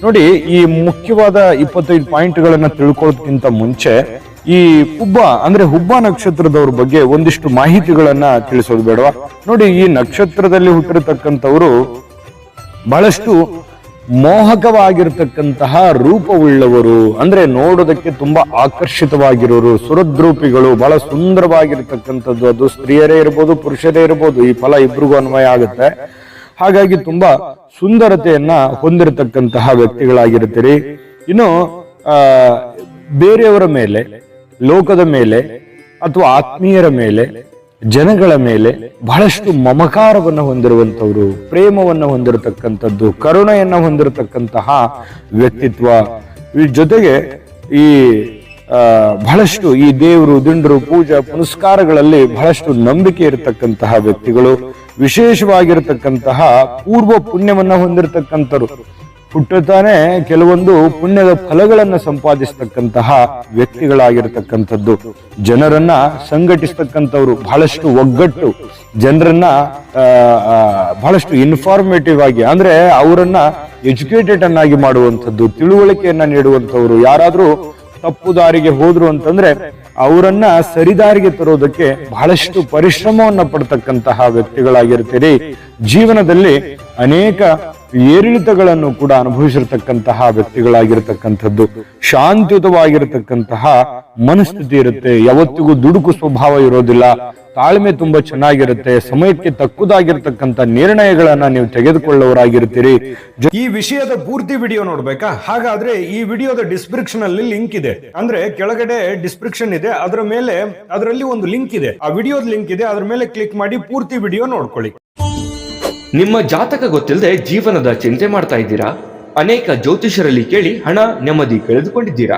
ನೋಡಿ, ಈ ಮುಖ್ಯವಾದ 25 ಪಾಯಿಂಟ್ಗಳನ್ನ ತಿಳ್ಕೊಳ್ಳೋದಕ್ಕಿಂತ ಮುಂಚೆ ಈ ಹುಬ್ಬ ನಕ್ಷತ್ರದವ್ರ ಬಗ್ಗೆ ಒಂದಿಷ್ಟು ಮಾಹಿತಿಗಳನ್ನ ತಿಳಿಸೋದು ಬೇಡವಾ? ನೋಡಿ, ಈ ನಕ್ಷತ್ರದಲ್ಲಿ ಹುಟ್ಟಿರತಕ್ಕಂಥವ್ರು ಬಹಳಷ್ಟು ಮೋಹಕವಾಗಿರ್ತಕ್ಕಂತಹ ರೂಪವುಳ್ಳವರು, ಅಂದ್ರೆ ನೋಡೋದಕ್ಕೆ ತುಂಬಾ ಆಕರ್ಷಿತವಾಗಿರೋರು, ಸುರದ್ರೂಪಿಗಳು, ಬಹಳ ಸುಂದರವಾಗಿರ್ತಕ್ಕಂಥದ್ದು. ಅದು ಸ್ತ್ರೀಯರೇ ಇರ್ಬೋದು, ಪುರುಷರೇ ಇರ್ಬೋದು, ಈ ಫಲ ಇಬ್ರಿಗೂ ಅನ್ವಯ ಆಗುತ್ತೆ. ಹಾಗಾಗಿ ತುಂಬಾ ಸುಂದರತೆಯನ್ನ ಹೊಂದಿರತಕ್ಕಂತಹ ವ್ಯಕ್ತಿಗಳಾಗಿರ್ತೀರಿ. ಇನ್ನು ಬೇರೆಯವರ ಮೇಲೆ, ಲೋಕದ ಮೇಲೆ ಅಥವಾ ಆತ್ಮೀಯರ ಮೇಲೆ, ಜನಗಳ ಮೇಲೆ ಬಹಳಷ್ಟು ಮಮಕಾರವನ್ನು ಹೊಂದಿರುವಂತವ್ರು, ಪ್ರೇಮವನ್ನು ಹೊಂದಿರತಕ್ಕಂಥದ್ದು, ಕರುಣೆಯನ್ನ ಹೊಂದಿರತಕ್ಕಂತಹ ವ್ಯಕ್ತಿತ್ವ. ಈ ಜೊತೆಗೆ ಈ ಬಹಳಷ್ಟು ಈ ದೇವರು, ದಿಂಡ್ರು, ಪೂಜಾ ಪುನಸ್ಕಾರಗಳಲ್ಲಿ ಬಹಳಷ್ಟು ನಂಬಿಕೆ ಇರತಕ್ಕಂತಹ ವ್ಯಕ್ತಿಗಳು, ವಿಶೇಷವಾಗಿರತಕ್ಕಂತಹ ಪೂರ್ವ ಪುಣ್ಯವನ್ನ ಹೊಂದಿರತಕ್ಕಂಥವ್ರು. ಹುಟ್ಟುತ್ತಾನೆ ಕೆಲವೊಂದು ಪುಣ್ಯದ ಫಲಗಳನ್ನ ಸಂಪಾದಿಸತಕ್ಕಂತಹ ವ್ಯಕ್ತಿಗಳಾಗಿರ್ತಕ್ಕಂಥದ್ದು. ಜನರನ್ನ ಸಂಘಟಿಸ್ತಕ್ಕಂಥವ್ರು, ಬಹಳಷ್ಟು ಒಗ್ಗಟ್ಟು, ಜನರನ್ನ ಬಹಳಷ್ಟು ಇನ್ಫಾರ್ಮೇಟಿವ್ ಆಗಿ, ಅಂದ್ರೆ ಅವರನ್ನ ಎಜುಕೇಟೆಡ್ ಅನ್ನಾಗಿ ಮಾಡುವಂಥದ್ದು, ತಿಳುವಳಿಕೆಯನ್ನ ನೀಡುವಂಥವ್ರು. ಯಾರಾದ್ರೂ ತಪ್ಪು ದಾರಿಗೆ ಹೋದ್ರು ಅಂತಂದ್ರೆ ಅವರನ್ನ ಸರಿದಾರಿಗೆ ತರೋದಕ್ಕೆ ಬಹಳಷ್ಟು ಪರಿಶ್ರಮವನ್ನ ಪಡ್ತಕ್ಕಂತಹ ವ್ಯಕ್ತಿಗಳಾಗಿರ್ತೀರಿ. ಜೀವನದಲ್ಲಿ ಅನೇಕ ಏರಿಳಿತಗಳನ್ನು ಕೂಡ ಅನುಭವಿಸಿರ್ತಕ್ಕಂತಹ ವ್ಯಕ್ತಿಗಳಾಗಿರ್ತಕ್ಕಂಥದ್ದು. ಶಾಂತಿಯುತವಾಗಿರತಕ್ಕಂತಹ ಮನಸ್ಥಿತಿ ಇರುತ್ತೆ. ಯಾವತ್ತಿಗೂ ದುಡುಕು ಸ್ವಭಾವ ಇರೋದಿಲ್ಲ. ತಾಳ್ಮೆ ತುಂಬಾ ಚೆನ್ನಾಗಿರುತ್ತೆ. ಸಮಯಕ್ಕೆ ತಕ್ಕುದಾಗಿರ್ತಕ್ಕಂಥ ನಿರ್ಣಯಗಳನ್ನ ನೀವು ತೆಗೆದುಕೊಳ್ಳುವವರಾಗಿರ್ತೀರಿ. ಈ ವಿಷಯದ ಪೂರ್ತಿ ವಿಡಿಯೋ ನೋಡ್ಬೇಕಾ? ಹಾಗಾದ್ರೆ ಈ ವಿಡಿಯೋದ ಡಿಸ್ಕ್ರಿಪ್ಷನ್ ಅಲ್ಲಿ ಲಿಂಕ್ ಇದೆ, ಅಂದ್ರೆ ಕೆಳಗಡೆ ಡಿಸ್ಕ್ರಿಪ್ಷನ್ ಇದೆ, ಅದರಲ್ಲಿ ಒಂದು ಲಿಂಕ್ ಇದೆ, ಆ ವಿಡಿಯೋದ ಲಿಂಕ್ ಇದೆ, ಅದ್ರ ಮೇಲೆ ಕ್ಲಿಕ್ ಮಾಡಿ ಪೂರ್ತಿ ವಿಡಿಯೋ ನೋಡ್ಕೊಳ್ಳಿ. ನಿಮ್ಮ ಜಾತಕ ಗೊತ್ತಿಲ್ಲದೆ ಜೀವನದ ಚಿಂತೆ ಮಾಡ್ತಾ ಇದ್ದೀರಾ? ಅನೇಕ ಜ್ಯೋತಿಷರಲ್ಲಿ ಕೇಳಿ ಹಣ, ನೆಮ್ಮದಿ ಕಳೆದುಕೊಂಡಿದ್ದೀರಾ?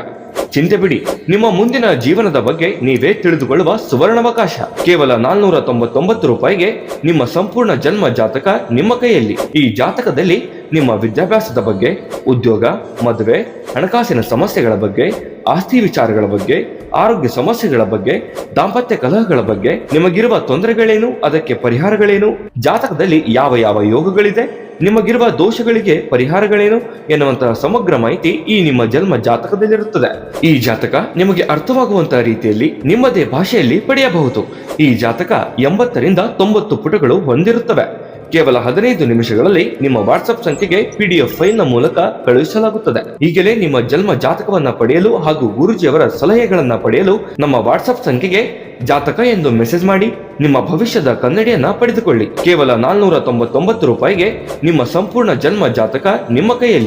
ಚಿಂತೆ ಬಿಡಿ, ನಿಮ್ಮ ಮುಂದಿನ ಜೀವನದ ಬಗ್ಗೆ ನೀವೇ ತಿಳಿದುಕೊಳ್ಳುವ ಸುವರ್ಣಾವಕಾಶ. ಕೇವಲ 499 ರೂಪಾಯಿಗೆ ನಿಮ್ಮ ಸಂಪೂರ್ಣ ಜನ್ಮ ಜಾತಕ ನಿಮ್ಮ ಕೈಯಲ್ಲಿ. ಈ ಜಾತಕದಲ್ಲಿ ನಿಮ್ಮ ವಿದ್ಯಾಭ್ಯಾಸದ ಬಗ್ಗೆ, ಉದ್ಯೋಗ, ಮದುವೆ, ಹಣಕಾಸಿನ ಸಮಸ್ಯೆಗಳ ಬಗ್ಗೆ, ಆಸ್ತಿ ವಿಚಾರಗಳ ಬಗ್ಗೆ, ಆರೋಗ್ಯ ಸಮಸ್ಯೆಗಳ ಬಗ್ಗೆ, ದಾಂಪತ್ಯ ಕಲಹಗಳ ಬಗ್ಗೆ, ನಿಮಗಿರುವ ತೊಂದರೆಗಳೇನು, ಅದಕ್ಕೆ ಪರಿಹಾರಗಳೇನು, ಜಾತಕದಲ್ಲಿ ಯಾವ ಯಾವ ಯೋಗಗಳಿದೆ, ನಿಮಗಿರುವ ದೋಷಗಳಿಗೆ ಪರಿಹಾರಗಳೇನು ಎನ್ನುವಂತಹ ಸಮಗ್ರ ಮಾಹಿತಿ ಈ ನಿಮ್ಮ ಜನ್ಮ ಜಾತಕದಲ್ಲಿರುತ್ತದೆ. ಈ ಜಾತಕ ನಿಮಗೆ ಅರ್ಥವಾಗುವಂತಹ ರೀತಿಯಲ್ಲಿ ನಿಮ್ಮದೇ ಭಾಷೆಯಲ್ಲಿ ಪಡೆಯಬಹುದು. ಈ ಜಾತಕ 80ರಿಂದ 90 ಪುಟಗಳು ಹೊಂದಿರುತ್ತವೆ. ಕೇವಲ 15 ನಿಮಿಷಗಳಲ್ಲಿ ನಿಮ್ಮ ವಾಟ್ಸ್ಆಪ್ ಸಂಖ್ಯೆಗೆ PDF ಫೈಲ್ ನ ಮೂಲಕ ಕಳುಹಿಸಲಾಗುತ್ತದೆ. ಈಗಲೇ ನಿಮ್ಮ ಜನ್ಮ ಜಾತಕವನ್ನ ಪಡೆಯಲು ಹಾಗೂ ಗುರುಜಿಯವರ ಸಲಹೆಗಳನ್ನ ಪಡೆಯಲು ನಮ್ಮ ವಾಟ್ಸ್ಆಪ್ ಸಂಖ್ಯೆಗೆ ಜಾತಕ ಎಂದು ಮೆಸೇಜ್ ಮಾಡಿ ನಿಮ್ಮ ಭವಿಷ್ಯದ ಕನ್ನಡಿಯನ್ನ ಪಡೆದುಕೊಳ್ಳಿ. ಕೇವಲ 499 ರೂಪಾಯಿಗೆ ನಿಮ್ಮ ಸಂಪೂರ್ಣ ಜನ್ಮ ಜಾತಕ ನಿಮ್ಮ ಕೈಯಲ್ಲಿ.